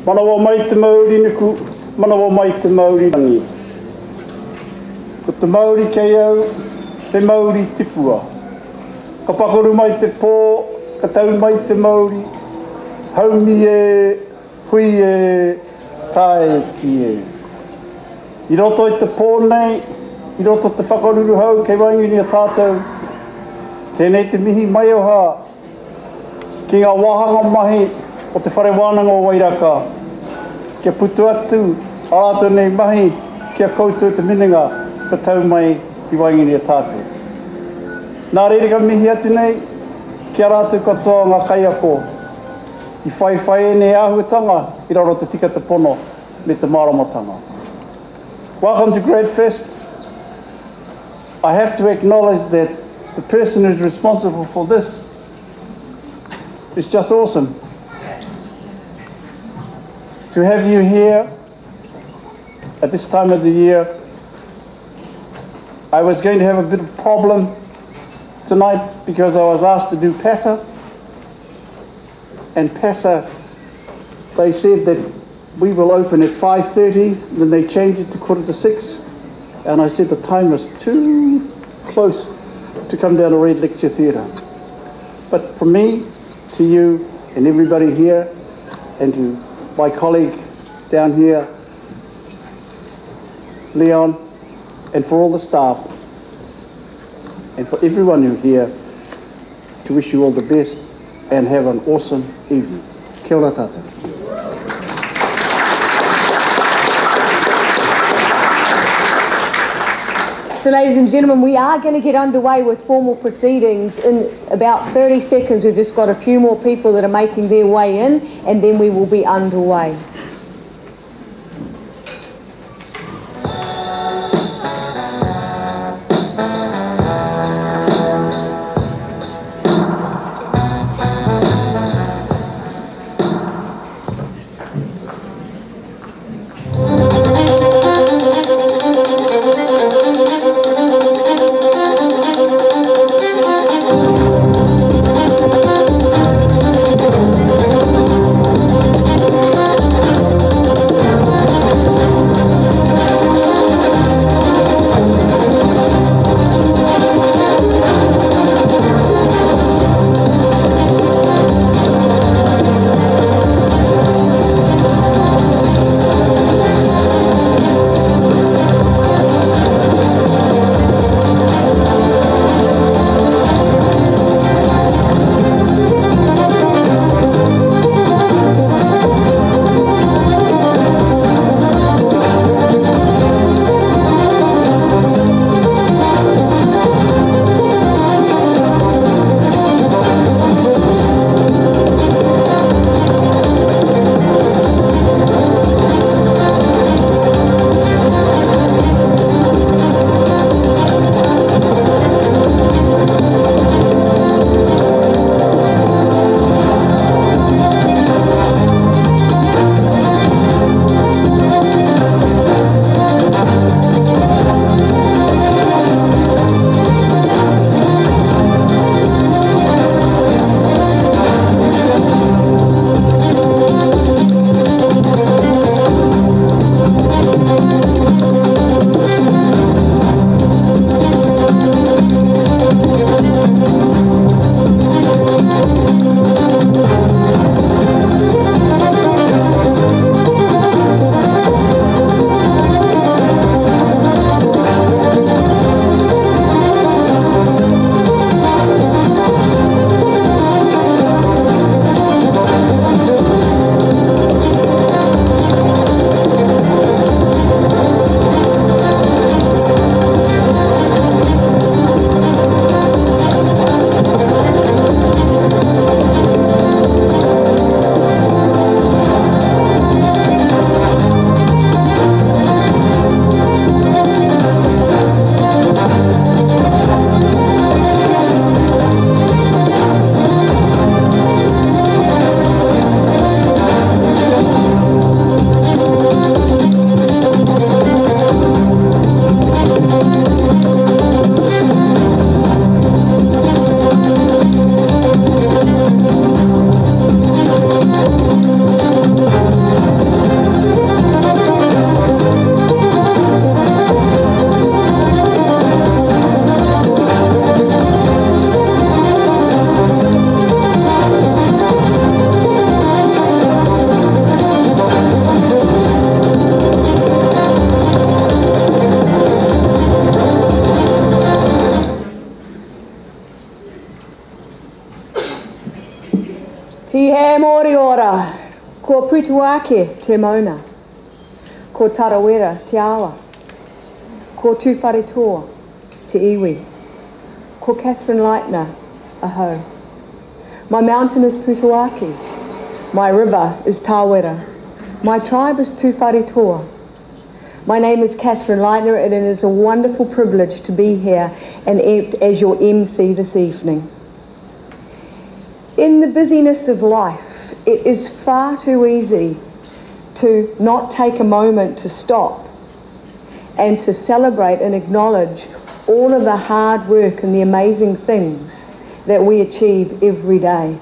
Manawa mai te Māori nuku, manawa mai te Māori rangi. Ko te Māori kei au, te Māori tipua. Ka pakoru mai te pō, ka tau mai te Māori, haumi e, hui e, tae ki e. I roto i te pō nei, i roto te whakaruru hau, kei wainguni a tātou, tēnei te mihi mai o hā, ki ngā wāhanga mahi o te whare wānanga o Wairaka, kia putu atu, a rātou nei mahi, kia koutou te minenga, ka tau mai ki wainguni a tātou. Nā reira ka mihi atu nei, kia rātou katoa ngā kaiako, i whai e nei āhuatanga, i raro te tika te pono, me te māramatanga. Welcome to Gradfest. I have to acknowledge that the person who's responsible for this is just awesome. To have you here at this time of the year, I was going to have a bit of a problem tonight because I was asked to do PASA. And PASA, they said that we will open at 5:30, then they changed it to 5:45. And I said the time was too close to come down to read lecture theatre. But from me, to you, and everybody here, and to my colleague down here, Leon, and for all the staff, and for everyone who's here, to wish you all the best and have an awesome evening. Kia ora tātou. So ladies and gentlemen, we are going to get underway with formal proceedings in about 30 seconds. We've just got a few more people that are making their way in, and then we will be underway. Māori ora, ko Putuake te mauna, ko Tarawera te awa, ko Tūwharetoa te iwi, ko Catherine Leitner, aho. My mountain is Putuake, my river is Tāwera, my tribe is Tūwharetoa. My name is Catherine Leitner and it is a wonderful privilege to be here and act as your MC this evening. In the busyness of life, it is far too easy to not take a moment to stop and to celebrate and acknowledge all of the hard work and the amazing things that we achieve every day.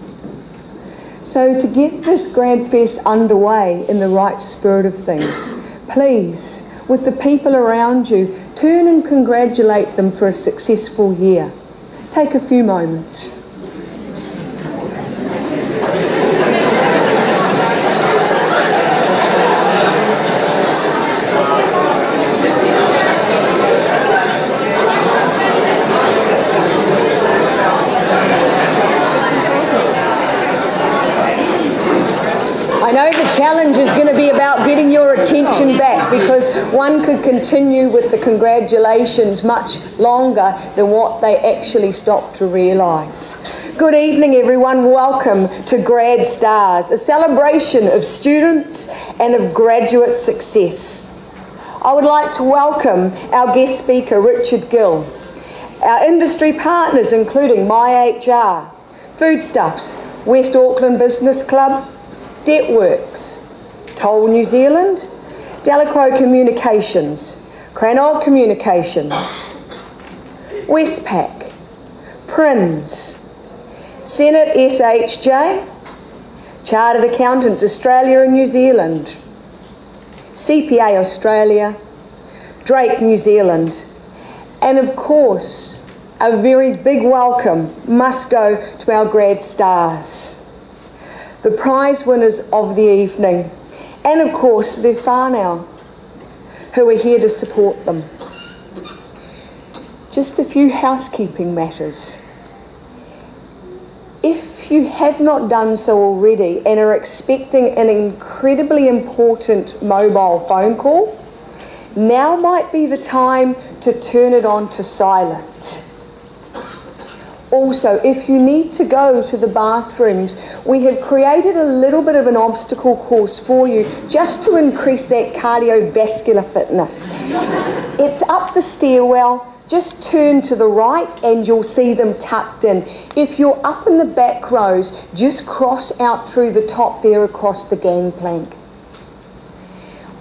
So to get this Gradfest underway in the right spirit of things, please, with the people around you, turn and congratulate them for a successful year. Take a few moments. I know the challenge is going to be about getting your attention back, because one could continue with the congratulations much longer than what they actually stop to realise. Good evening everyone, welcome to Grad Stars, a celebration of students and of graduate success. I would like to welcome our guest speaker Richard Gill, our industry partners including MyHR, Foodstuffs, West Auckland Business Club, Debtworks, Toll New Zealand, Delaquo Communications, Cranog Communications, Westpac, Prins, Senate SHJ, Chartered Accountants Australia and New Zealand, CPA Australia, Drake New Zealand, and of course a very big welcome must go to our Grad Stars, the prize winners of the evening, and of course their whānau, who are here to support them. Just a few housekeeping matters. If you have not done so already and are expecting an incredibly important mobile phone call, now might be the time to turn it on to silent. Also, if you need to go to the bathrooms, we have created a little bit of an obstacle course for you just to increase that cardiovascular fitness. It's up the stairwell, just turn to the right and you'll see them tucked in. If you're up in the back rows, just cross out through the top there across the gangplank.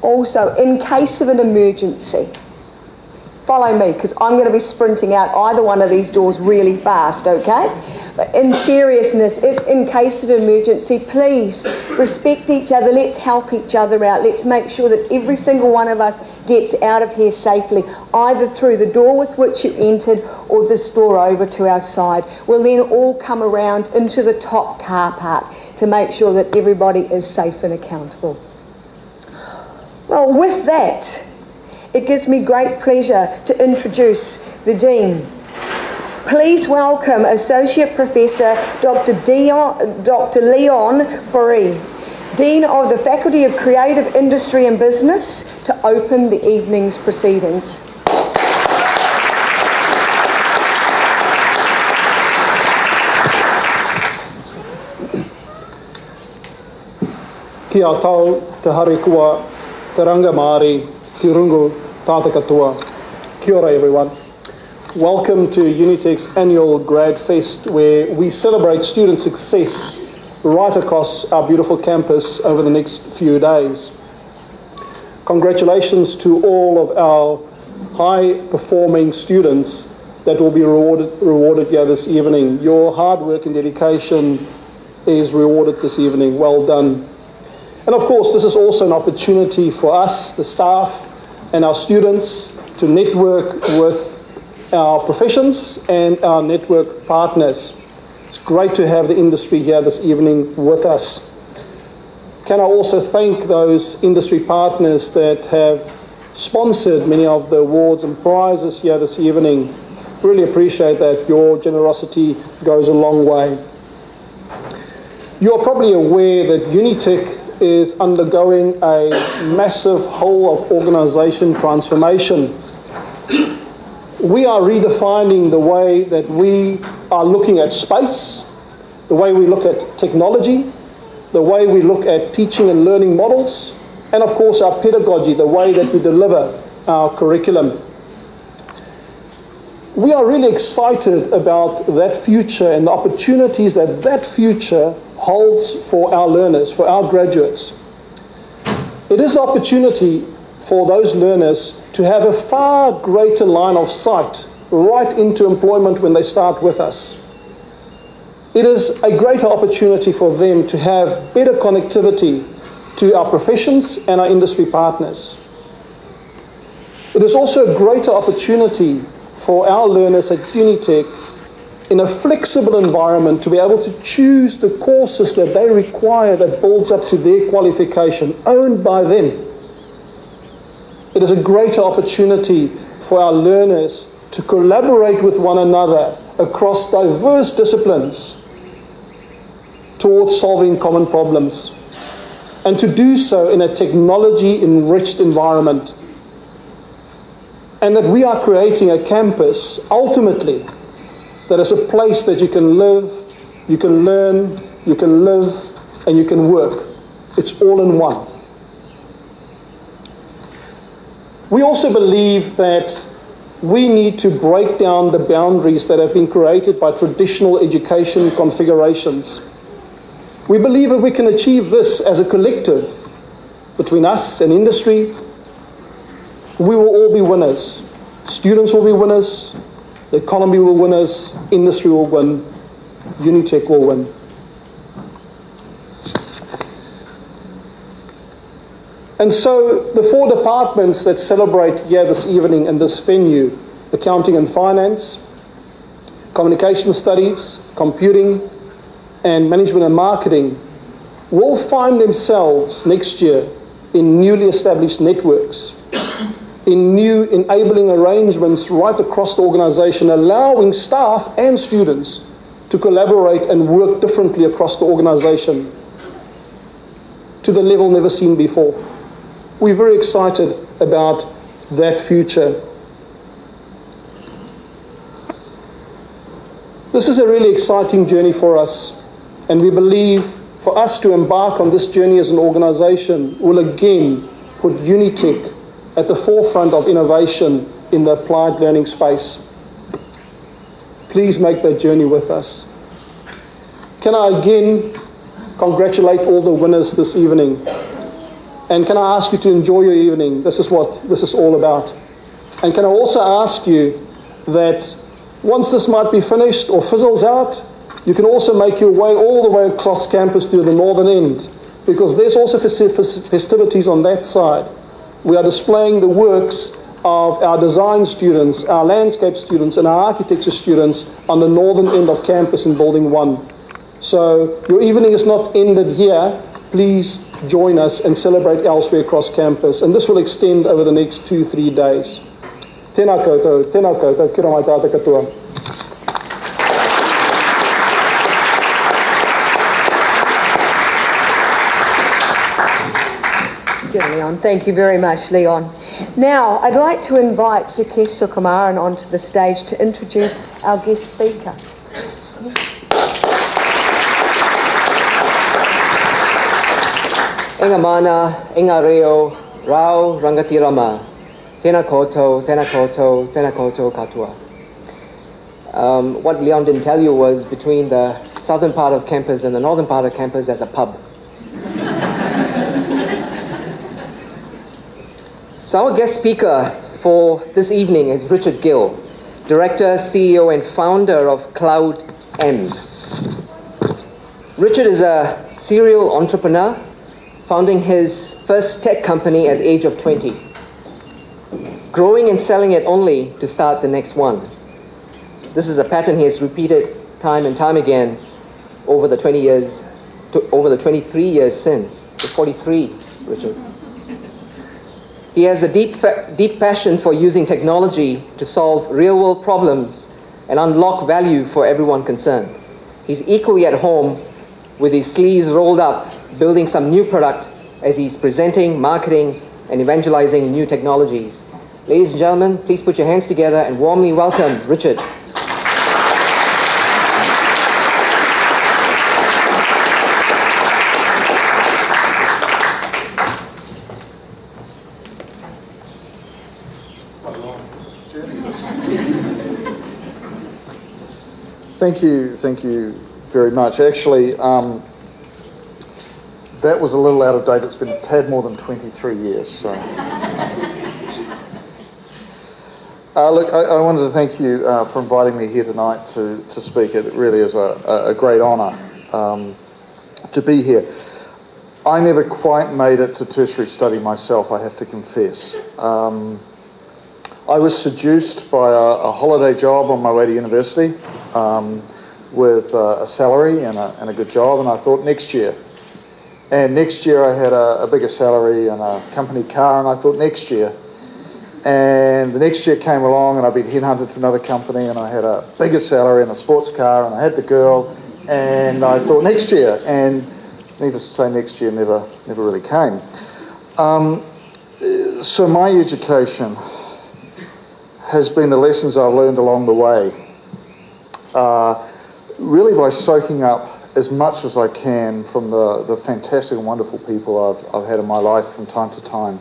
Also, in case of an emergency, follow me, because I'm going to be sprinting out either one of these doors really fast, okay? But in seriousness, if in case of emergency, please respect each other, let's help each other out, let's make sure that every single one of us gets out of here safely, either through the door with which you entered or this door over to our side. We'll then all come around into the top car park to make sure that everybody is safe and accountable. Well, with that, it gives me great pleasure to introduce the Dean. Please welcome Associate Professor Dr. Leon Foree, Dean of the Faculty of Creative Industry and Business, to open the evening's proceedings. Kia tau te hari kua, te ranga Māori, ki rungu tāta katoa. Kia ora everyone. Welcome to Unitec's annual Grad Fest, where we celebrate student success right across our beautiful campus over the next few days. Congratulations to all of our high-performing students that will be rewarded here this evening. Your hard work and dedication is rewarded this evening. Well done. And of course, this is also an opportunity for us, the staff, and our students to network with our professions and our network partners. It's great to have the industry here this evening with us. Can I also thank those industry partners that have sponsored many of the awards and prizes here this evening. Really appreciate that. Your generosity goes a long way. You're probably aware that Unitec is undergoing a massive whole of organisation transformation. We are redefining the way that we are looking at space, the way we look at technology, the way we look at teaching and learning models, and of course our pedagogy, the way that we deliver our curriculum. We are really excited about that future and the opportunities that that future holds for our learners, for our graduates. It is an opportunity for those learners to have a far greater line of sight right into employment when they start with us. It is a greater opportunity for them to have better connectivity to our professions and our industry partners. It is also a greater opportunity for our learners at Unitec in a flexible environment to be able to choose the courses that they require that builds up to their qualification, owned by them. It is a greater opportunity for our learners to collaborate with one another across diverse disciplines towards solving common problems, and to do so in a technology-enriched environment. And that we are creating a campus, ultimately, that is a place that you can live, you can learn, you can live, and you can work. It's all in one. We also believe that we need to break down the boundaries that have been created by traditional education configurations. We believe if we can achieve this as a collective between us and industry, we will all be winners. Students will be winners, the economy will win us, industry will win, Unitec will win. And so the 4 departments that celebrate here this evening in this venue, accounting and finance, communication studies, computing, and management and marketing, will find themselves next year in newly established networks, in new enabling arrangements right across the organisation, allowing staff and students to collaborate and work differently across the organisation to the level never seen before. We're very excited about that future. This is a really exciting journey for us, and we believe for us to embark on this journey as an organisation will again put Unitec at the forefront of innovation in the applied learning space. Please make that journey with us. Can I again congratulate all the winners this evening? And can I ask you to enjoy your evening? This is what this is all about. And can I also ask you that once this might be finished or fizzles out, you can also make your way all the way across campus to the northern end, because there's also festivities on that side. We are displaying the works of our design students, our landscape students, and our architecture students on the northern end of campus in Building 1. So your evening is not ended here. Please join us and celebrate elsewhere across campus. And this will extend over the next 2-3 days. Tēnā koutou, kira mai tātou katoa. Leon. Thank you very much, Leon. Now, I'd like to invite Sukesh Sukumaran onto the stage to introduce our guest speaker. Inga mana, inga reo, rao rangatirama, tēnā koutou, tēnā koutou, tēnā koutou katoa. What Leon didn't tell you was between the southern part of campus and the northern part of campus there's a pub. So our guest speaker for this evening is Richard Gill, Director, CEO and founder of Cloud M. Richard is a serial entrepreneur, founding his first tech company at the age of 20, growing and selling it only to start the next one. This is a pattern he has repeated time and time again over the 20 years, over the 23 years since, the 43, Richard. He has a deep passion for using technology to solve real-world problems and unlock value for everyone concerned. He's equally at home with his sleeves rolled up, building some new product as he's presenting, marketing, and evangelizing new technologies. Ladies and gentlemen, please put your hands together and warmly welcome Richard. Thank you very much. Actually, that was a little out of date. It's been a tad more than 23 years. So. Look, I wanted to thank you for inviting me here tonight to speak. It really is a great honour to be here. I never quite made it to tertiary study myself, I have to confess. I was seduced by a holiday job on my way to university with a salary and a good job, and I thought next year. And next year I had a bigger salary and a company car, and I thought next year. And the next year came along and I'd been headhunted to another company and I had a bigger salary and a sports car and I had the girl, and I thought next year. And needless to say, next year never really came. So my education has been the lessons I've learned along the way, really by soaking up as much as I can from the fantastic and wonderful people I've had in my life from time to time.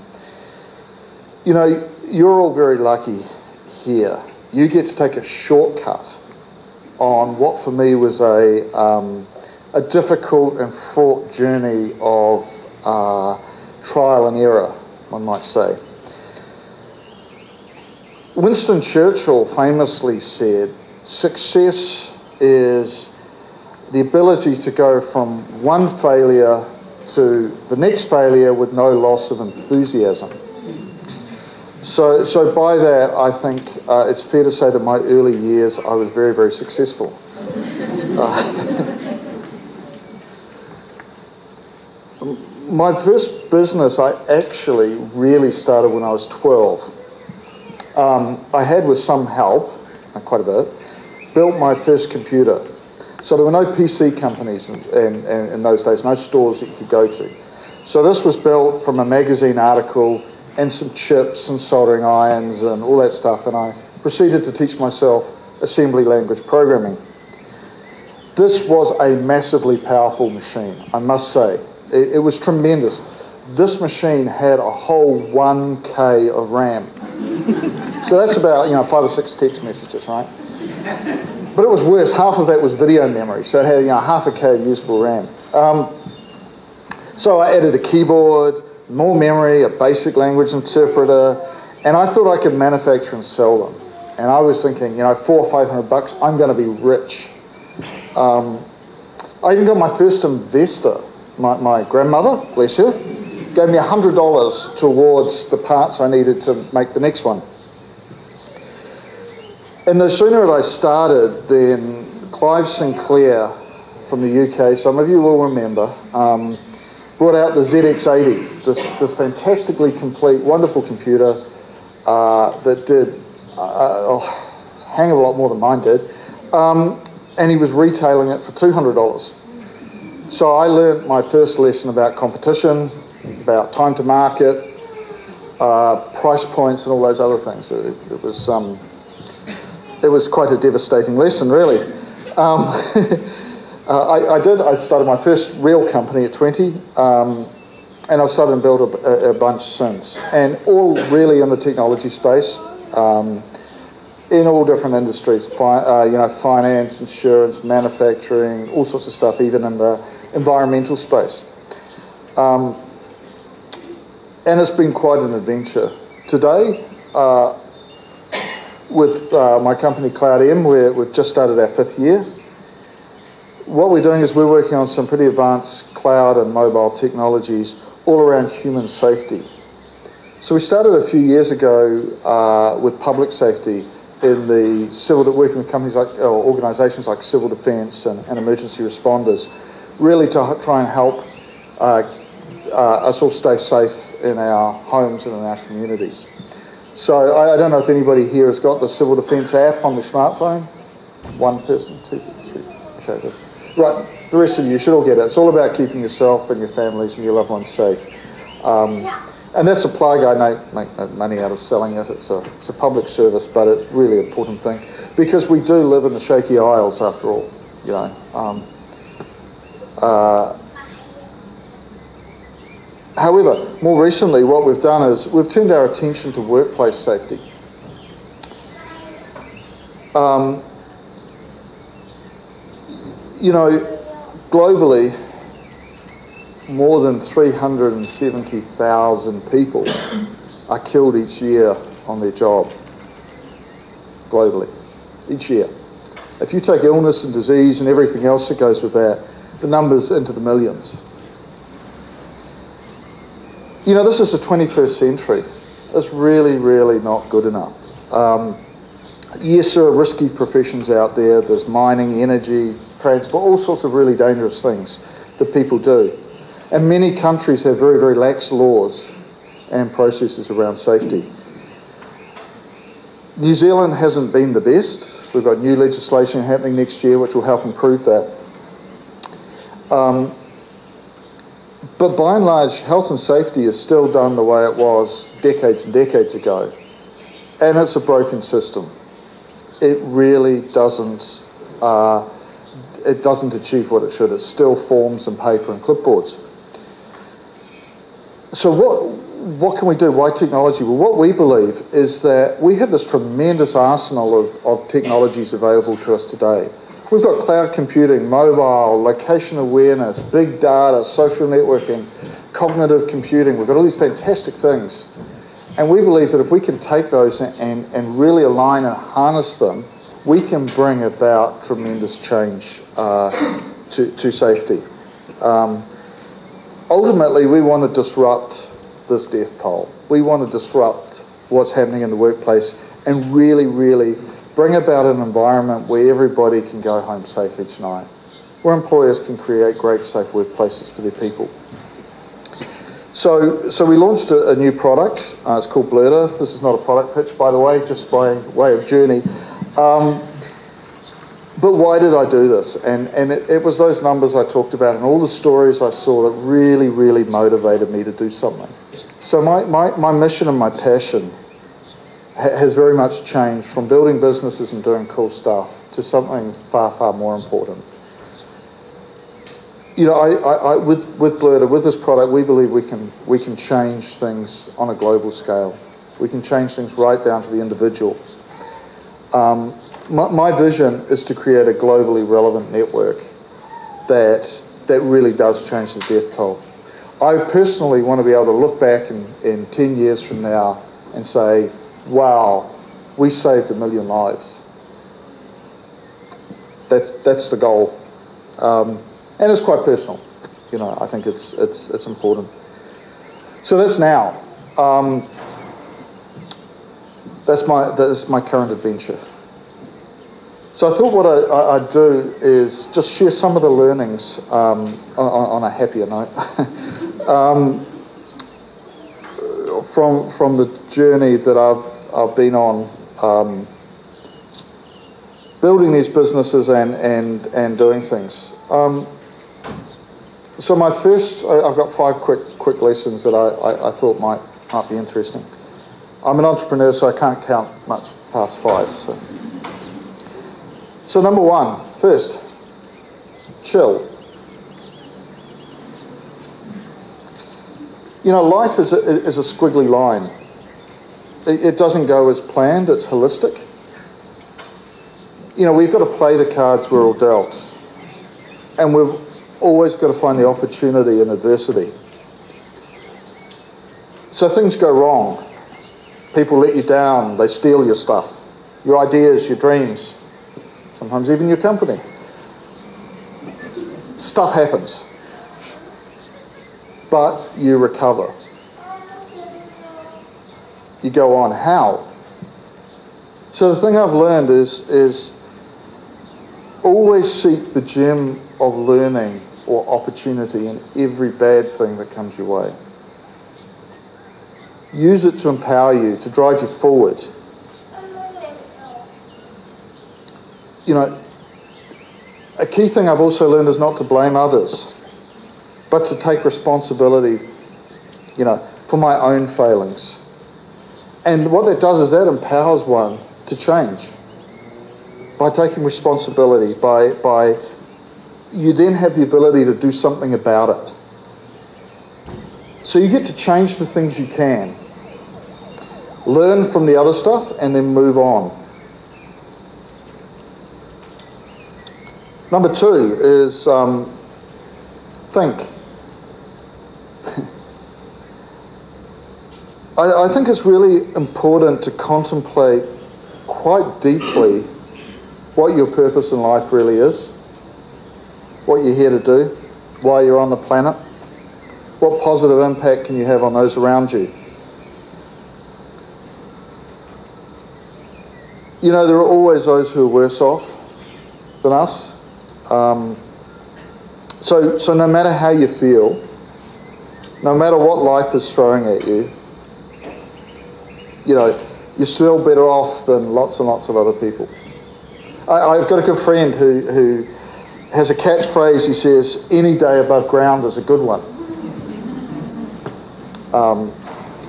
You know, you're all very lucky here. You get to take a shortcut on what for me was a difficult and fraught journey of trial and error, one might say. Winston Churchill famously said, success is the ability to go from one failure to the next failure with no loss of enthusiasm. So by that, I think it's fair to say that my early years, I was very, very successful. My first business, I actually really started when I was 12. I had, with some help, quite a bit, built my first computer. So there were no PC companies in those days, no stores that you could go to. So this was built from a magazine article and some chips and soldering irons and all that stuff, and I proceeded to teach myself assembly language programming. This was a massively powerful machine, I must say. It was tremendous. This machine had a whole 1K of RAM. So that's about, 5 or 6 text messages, right? But it was worse. Half of that was video memory, so it had half a K of usable RAM. So I added a keyboard, more memory, a basic language interpreter, and I thought I could manufacture and sell them. And I was thinking, $400 or $500, I'm going to be rich. I even got my first investor. My grandmother, bless her, gave me $100 towards the parts I needed to make the next one. And no sooner had I started than Clive Sinclair from the UK, some of you will remember, brought out the ZX80, this fantastically complete, wonderful computer that did a hang of a lot more than mine did, and he was retailing it for $200. So I learned my first lesson about competition, about time to market, price points and all those other things. It was quite a devastating lesson, really. I started my first real company at 20, and I've started and built a bunch since, and all really in the technology space, in all different industries, finance, insurance, manufacturing, all sorts of stuff, even in the environmental space. And it's been quite an adventure. Today, with my company CloudM, we've just started our 5th year. What we're doing is we're working on some pretty advanced cloud and mobile technologies all around human safety. So we started a few years ago with public safety in the working with companies like, or organisations like civil defence and emergency responders, really to try and help us all stay safe in our homes and in our communities. So I don't know if anybody here has got the Civil Defence app on their smartphone. One person, 2, 3. Okay, right. the rest of you should all get it. It's all about keeping yourself and your families and your loved ones safe. And that's a plug. I make no money out of selling it. It's a public service, but it's really an important thing because we do live in the shaky aisles after all, you know. However, more recently, what we've done is we've turned our attention to workplace safety. You know, globally, more than 370,000 people are killed each year on their job, globally, each year. If you take illness and disease and everything else that goes with that, the number's into the millions. You know, this is the 21st century. It's really, really not good enough. Yes, there are risky professions out there. There's mining, energy, transport, all sorts of really dangerous things that people do. And many countries have very, very lax laws and processes around safety. New Zealand hasn't been the best. We've got new legislation happening next year which will help improve that. But by and large, health and safety is still done the way it was decades and decades ago. And it's a broken system. It really doesn't achieve what it should. It's still forms and paper and clipboards. So what can we do? Why technology? Well, what we believe is that we have this tremendous arsenal of technologies available to us today. We've got cloud computing, mobile, location awareness, big data, social networking, cognitive computing. We've got all these fantastic things. And we believe that if we can take those and really align and harness them, we can bring about tremendous change to safety. Ultimately, we want to disrupt this death toll. We want to disrupt what's happening in the workplace and really, really bring about an environment where everybody can go home safe each night, where employers can create great, safe workplaces for their people. So we launched a new product. It's called Blurter. This is not a product pitch, by the way, just by way of journey. But why did I do this? And it was those numbers I talked about and all the stories I saw that really, really motivated me to do something. So my mission and my passion has very much changed from building businesses and doing cool stuff to something far, far more important. You know, with Blurter, with this product, we believe we can change things on a global scale. We can change things right down to the individual. My vision is to create a globally relevant network that really does change the death toll. I personally want to be able to look back in 10 years from now and say, wow, we saved 1 million lives. That's the goal. And it's quite personal. You know, I think it's important. So that's now. That's my current adventure. So I thought what I'd do is just share some of the learnings on a happier note from the journey that I've been on building these businesses and doing things. So my first, I've got 5 quick lessons that I thought might be interesting. I'm an entrepreneur, so I can't count much past 5. So number 1, first, chill. You know, life is a squiggly line. It doesn't go as planned, it's holistic. You know, we've got to play the cards we're all dealt. And we've always got to find the opportunity in adversity. So things go wrong. People let you down, they steal your stuff, your ideas, your dreams, sometimes even your company. Stuff happens. But you recover. You go on. How? So the thing I've learned is always seek the gem of learning or opportunity in every bad thing that comes your way. Use it to empower you, to drive you forward. You know, A key thing I've also learned is not to blame others, but to take responsibility, for my own failings. And what that does is that empowers one to change. By taking responsibility, by you then have the ability to do something about it. So you get to change the things you can. Learn from the other stuff and then move on. Number 2 is think. I think it's really important to contemplate quite deeply what your purpose in life really is, what you're here to do, why you're on the planet, what positive impact can you have on those around you. There are always those who are worse off than us. So no matter how you feel, no matter what life is throwing at you, you're still better off than lots and lots of other people. I've got a good friend who has a catchphrase. He says, any day above ground is a good one.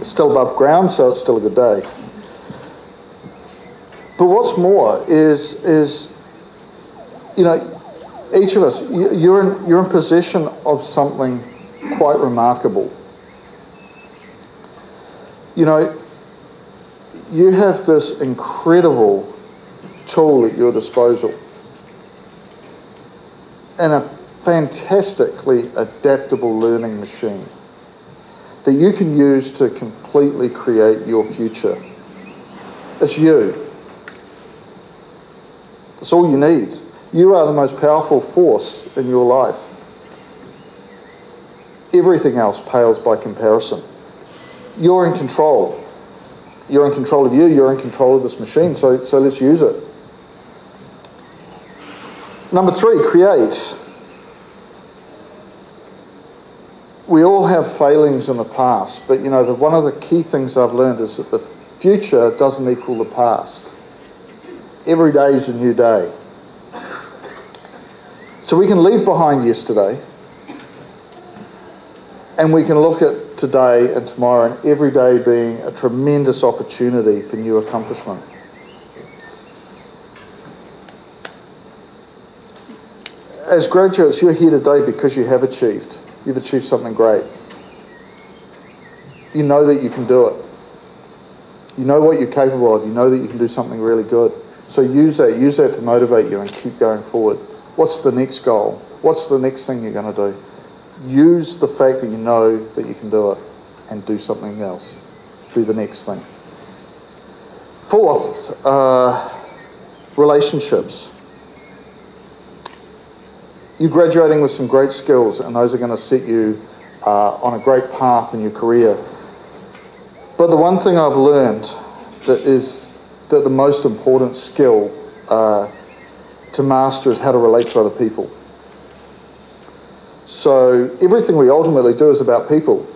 It's still above ground, so it's still a good day. But what's more is each of us, you're in possession of something quite remarkable. You have this incredible tool at your disposal and a fantastically adaptable learning machine that you can use to completely create your future. It's you. It's all you need. You are the most powerful force in your life. Everything else pales by comparison. You're in control. You're in control of you. You're in control of this machine. So let's use it. Number 3, create. We all have failings in the past, but one of the key things I've learned is that the future doesn't equal the past. Every day is a new day. So we can leave behind yesterday and we can look at today and tomorrow and every day being a tremendous opportunity for new accomplishment. As graduates, you're here today because you have achieved. You've achieved something great. You know that you can do it. You know what you're capable of. You know that you can do something really good. So use that to motivate you and keep going forward. What's the next goal? What's the next thing you're going to do? Use the fact that you know that you can do it and do something else. Do the next thing. 4th, relationships. You're graduating with some great skills and those are going to set you on a great path in your career. But the one thing I've learned that the most important skill to master is how to relate to other people. So everything we ultimately do is about people,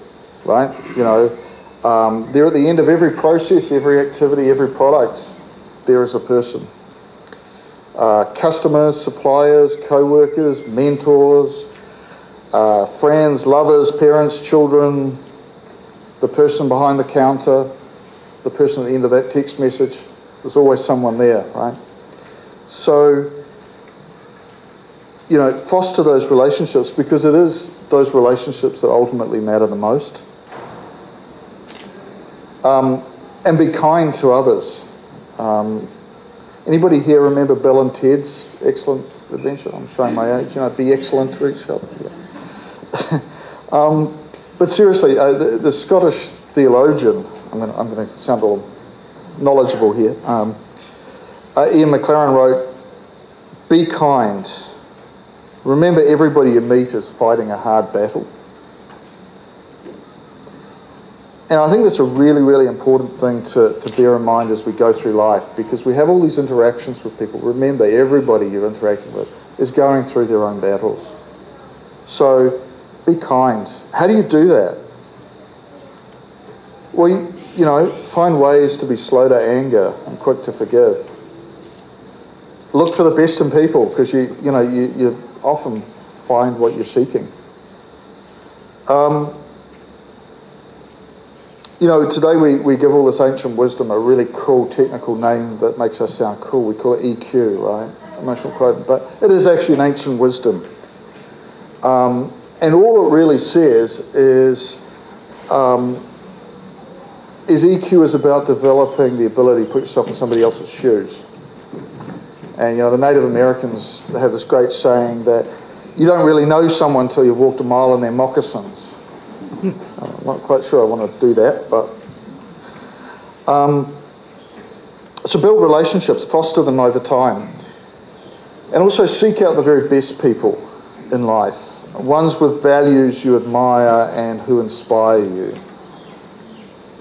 right? They're at the end of every process, every activity, every product, there is a person. Customers, suppliers, co-workers, mentors, friends, lovers, parents, children, the person behind the counter, the person at the end of that text message. There's always someone there, right? So, foster those relationships because it is those relationships that ultimately matter the most. And be kind to others. Anybody here remember Bill and Ted's Excellent Adventure? I'm showing my age. Be excellent to each other. Yeah. But seriously, the Scottish theologian, I'm going to sound all knowledgeable here. Ian McLaren wrote, "Be kind. Remember, everybody you meet is fighting a hard battle." And I think that's a really, really important thing to bear in mind as we go through life, because we have all these interactions with people. Remember, everybody you're interacting with is going through their own battles. So be kind. How do you do that? Well, find ways to be slow to anger and quick to forgive. look for the best in people, because you often find what you're seeking. Today we give all this ancient wisdom a really cool technical name that makes us sound cool. We call it EQ, right? Emotional quotient. But it is actually an ancient wisdom. And all it really says is EQ is about developing the ability to put yourself in somebody else's shoes. And, the Native Americans have this great saying that you don't really know someone until you've walked a mile in their moccasins. I'm not quite sure I want to do that, but... so build relationships, foster them over time. And also seek out the very best people in life. Ones with values you admire and who inspire you.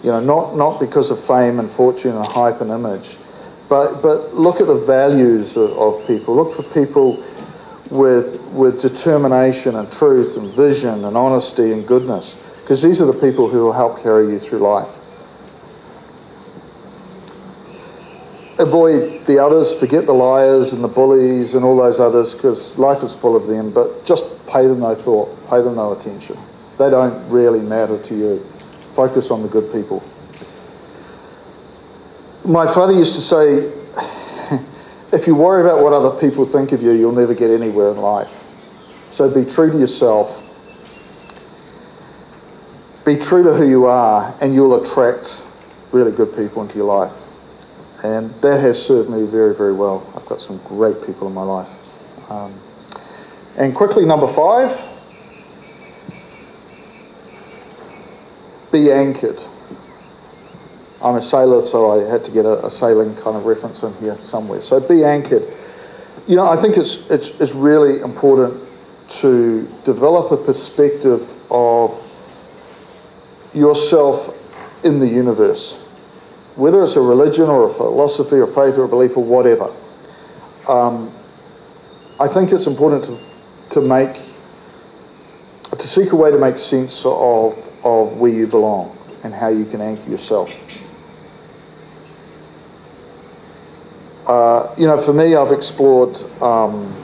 Not because of fame and fortune and hype and image, but look at the values of people. Look for people with determination and truth and vision and honesty and goodness, because these are the people who will help carry you through life. Avoid the others, forget the liars and the bullies and all those others, because life is full of them, but just pay them no thought, pay them no attention. They don't really matter to you. Focus on the good people. My father used to say, if you worry about what other people think of you, you'll never get anywhere in life. So be true to yourself. Be true to who you are, and you'll attract really good people into your life. And that has served me very, very well. I've got some great people in my life. And quickly, number 5. Be anchored. I'm a sailor, so I had to get a sailing kind of reference in here somewhere. So be anchored. I think it's really important to develop a perspective of yourself in the universe, whether it's a religion or a philosophy or faith or a belief or whatever. I think it's important to seek a way to make sense of where you belong and how you can anchor yourself. For me, I've explored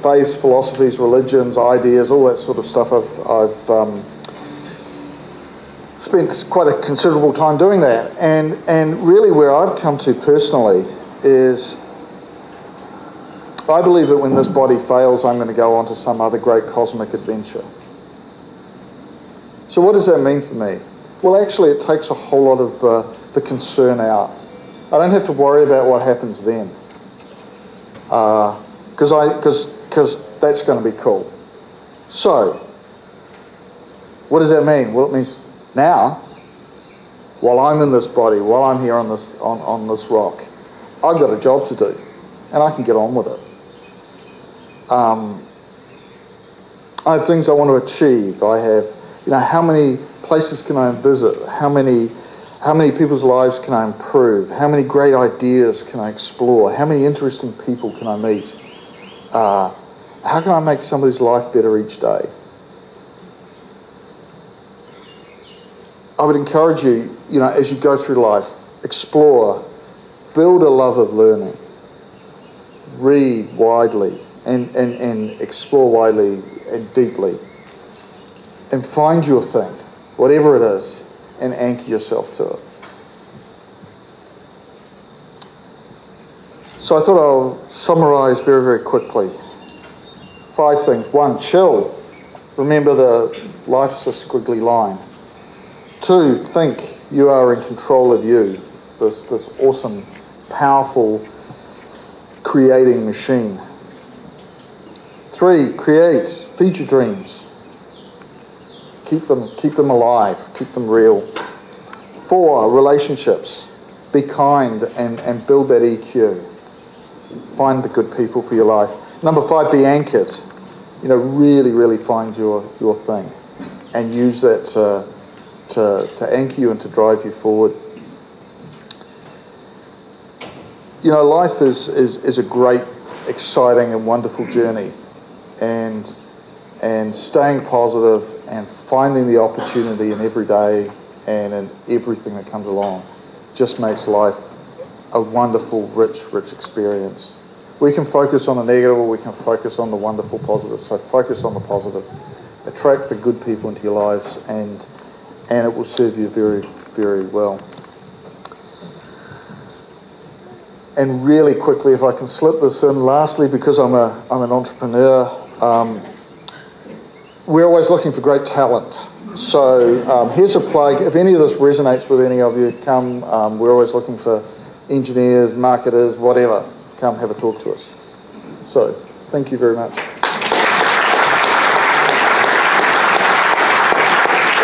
faiths, philosophies, religions, ideas, all that sort of stuff. I've spent quite a considerable time doing that, and really where I've come to personally is I believe that when this body fails, I'm going to go on to some other great cosmic adventure. So what does that mean for me? Well, actually, it takes a whole lot of the concern out. I don't have to worry about what happens then, because that's going to be cool. So, what does that mean? Well, it means now, while I'm in this body, while I'm here on this rock, I've got a job to do, and I can get on with it. I have things I want to achieve. I have, how many places can I visit? How many people's lives can I improve? How many great ideas can I explore? How many interesting people can I meet? How can I make somebody's life better each day? I would encourage you, as you go through life, explore, build a love of learning, read widely, and explore widely and deeply, and find your thing, whatever it is, and anchor yourself to it. So I thought I'll summarize very, very quickly. 5 things. 1, chill. Remember life's a squiggly line. 2, think you are in control of you, this awesome, powerful, creating machine. 3, create, feed your dreams. Keep them alive, keep them real. 4, relationships. Be kind and build that EQ. Find the good people for your life. Number 5, be anchored. Really, really find your thing, and use that to anchor you and to drive you forward. Life is a great, exciting and wonderful journey, and staying positive and finding the opportunity in every day and in everything that comes along just makes life a wonderful, rich experience. We can focus on the negative or we can focus on the wonderful positive. So focus on the positive. Attract the good people into your lives and it will serve you very, very well. And really quickly, if I can slip this in, lastly, because I'm an entrepreneur, we're always looking for great talent. So here's a plug. If any of this resonates with any of you, come. We're always looking for engineers, marketers, whatever. Come have a talk to us. So thank you very much.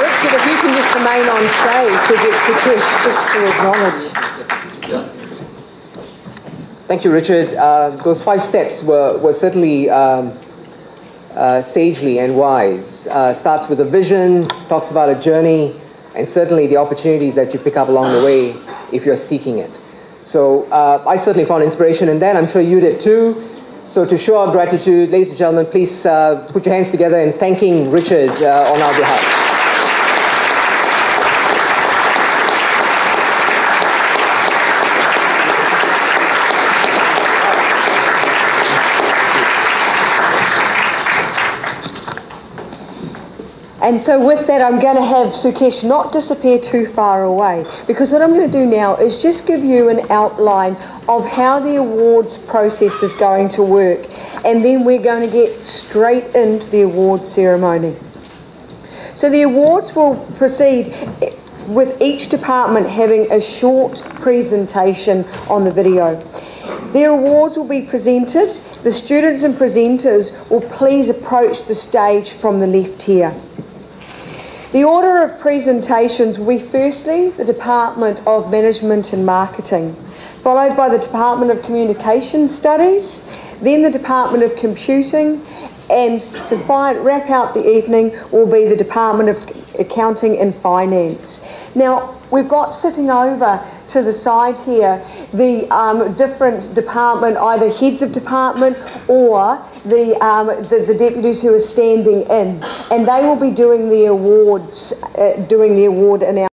Richard, if you can just remain on stage to get Sukesh just to acknowledge. Thank you, Richard. Those 5 steps were certainly sagely and wise. Starts with a vision, talks about a journey, and certainly the opportunities that you pick up along the way if you're seeking it. So I certainly found inspiration in that. I'm sure you did too. So to show our gratitude, ladies and gentlemen, please put your hands together in thanking Richard on our behalf. And so with that, I'm going to have Sukesh not disappear too far away, because what I'm going to do now is just give you an outline of how the awards process is going to work, and then we're going to get straight into the awards ceremony. So the awards will proceed with each department having a short presentation on the video. Their awards will be presented. The students and presenters will please approach the stage from the left here. The order of presentations will be firstly the Department of Management and Marketing, followed by the Department of Communication Studies, then the Department of Computing, and to wrap out the evening will be the Department of Accounting and Finance. Now, we've got sitting over to the side here the different department, either heads of department or the deputies who are standing in, and they will be doing the awards, doing the award announcement.